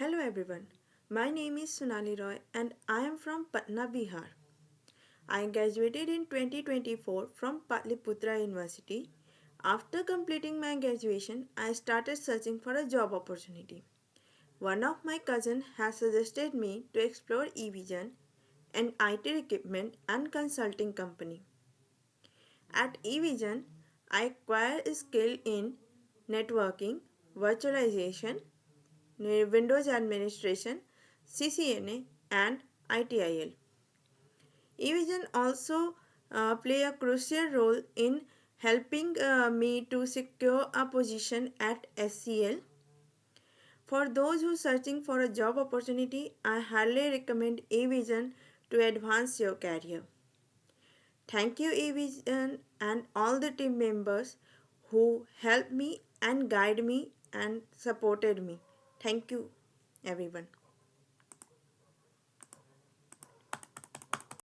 Hello everyone, my name is Sonali Roy and I am from Patna, Bihar. I graduated in 2024 from Patliputra University. After completing my graduation, I started searching for a job opportunity. One of my cousins has suggested me to explore Evision, an IT equipment and consulting company. At Evision, I acquired a skill in networking, virtualization, Windows administration, CCNA, and ITIL. Evision also play a crucial role in helping me to secure a position at HCL. For those who are searching for a job opportunity, I highly recommend Evision to advance your career. Thank you, Evision, and all the team members who helped me and guided me and supported me. Thank you, everyone.